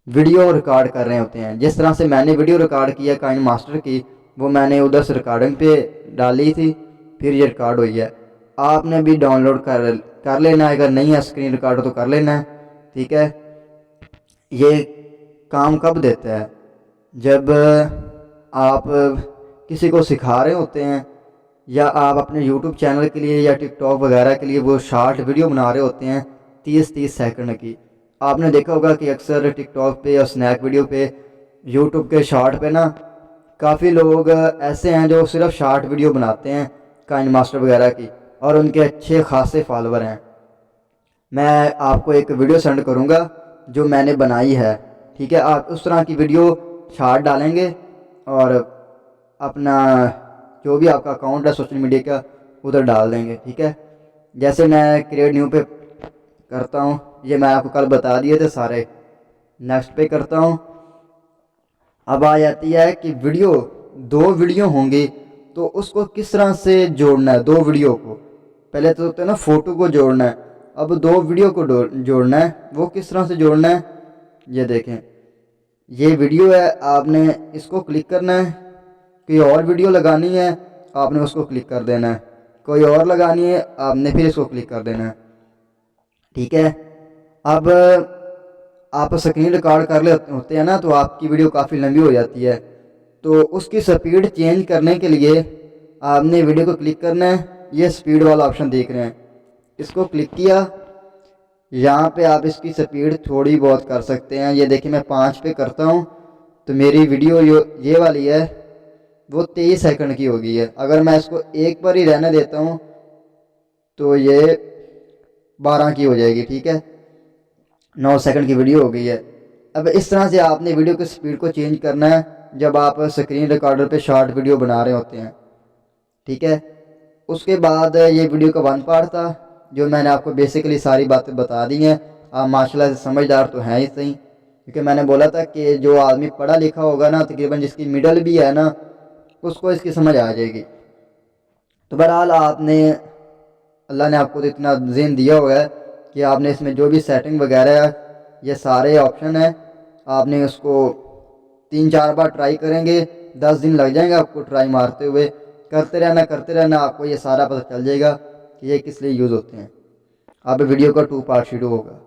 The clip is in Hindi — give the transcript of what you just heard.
वीडियो रिकॉर्ड कर रहे होते हैं। जिस तरह से मैंने वीडियो रिकॉर्ड किया काइन मास्टर की, वो मैंने उधर से रिकॉर्डिंग पे डाली थी, फिर ये रिकॉर्ड हुई है। आपने भी डाउनलोड कर लेना है, अगर नहीं है स्क्रीन रिकॉर्डर तो कर लेना है, ठीक है। ये काम कब देता है? जब आप किसी को सिखा रहे होते हैं, या आप अपने यूट्यूब चैनल के लिए या टिकटॉक वगैरह के लिए वो शॉर्ट वीडियो बना रहे होते हैं 30-30 सेकंड की। आपने देखा होगा कि अक्सर टिकटॉक पे और स्नैक वीडियो पे, यूट्यूब के शॉर्ट पे ना, काफ़ी लोग ऐसे हैं जो सिर्फ शॉर्ट वीडियो बनाते हैं काइन मास्टर वगैरह की, और उनके अच्छे खासे फॉलोवर हैं। मैं आपको एक वीडियो सेंड करूंगा जो मैंने बनाई है, ठीक है। आप उस तरह की वीडियो शॉर्ट डालेंगे और अपना जो भी आपका अकाउंट है सोशल मीडिया का उधर डाल देंगे, ठीक है। जैसे मैं क्रिएट न्यू पे करता हूँ, ये मैं आपको कल बता दिए थे सारे। नेक्स्ट पे करता हूँ। अब आ जाती है कि वीडियो, दो वीडियो होंगी तो उसको किस तरह से जोड़ना है। दो वीडियो को पहले तो होता है ना फ़ोटो को जोड़ना है, अब दो वीडियो को जोड़ना है। वो किस तरह से जोड़ना है, ये देखें। ये वीडियो है, आपने इसको क्लिक करना है। कोई और वीडियो लगानी है, आपने उसको क्लिक कर देना है। कोई और लगानी है, आपने फिर इसको क्लिक कर देना है, ठीक है। अब आप स्क्रीन रिकॉर्ड कर ले होते हैं ना, तो आपकी वीडियो काफ़ी लंबी हो जाती है। तो उसकी स्पीड चेंज करने के लिए आपने वीडियो को क्लिक करना है। ये स्पीड वाला ऑप्शन देख रहे हैं, इसको क्लिक किया। यहाँ पे आप इसकी स्पीड थोड़ी बहुत कर सकते हैं। ये देखिए मैं 5 पे करता हूँ तो मेरी वीडियो ये वाली है वो 23 सेकंड की हो गई है। अगर मैं इसको एक पर ही रहने देता हूँ तो ये 12 की हो जाएगी, ठीक है। 9 सेकंड की वीडियो हो गई है। अब इस तरह से आपने वीडियो की स्पीड को चेंज करना है जब आप स्क्रीन रिकॉर्डर पे शॉर्ट वीडियो बना रहे होते हैं, ठीक है। उसके बाद ये वीडियो का वन पार्ट था जो मैंने आपको बेसिकली सारी बातें बता दी हैं। आप माशाल्लाह से समझदार तो हैं ही सही, क्योंकि मैंने बोला था कि जो आदमी पढ़ा लिखा होगा ना, तकरीबन जिसकी मिडल भी है ना, उसको इसकी समझ आ जाएगी। तो बहरहाल आपने, अल्लाह ने आपको तो इतना ज़हन दिया हुआ है कि आपने इसमें जो भी सेटिंग वगैरह है, ये सारे ऑप्शन है, आपने उसको 3-4 बार ट्राई करेंगे, 10 दिन लग जाएंगे आपको ट्राई मारते हुए। करते रहना, आपको ये सारा पता चल जाएगा कि ये किस लिए यूज़ होते हैं। अब वीडियो का 2 पार्ट शुरू होगा।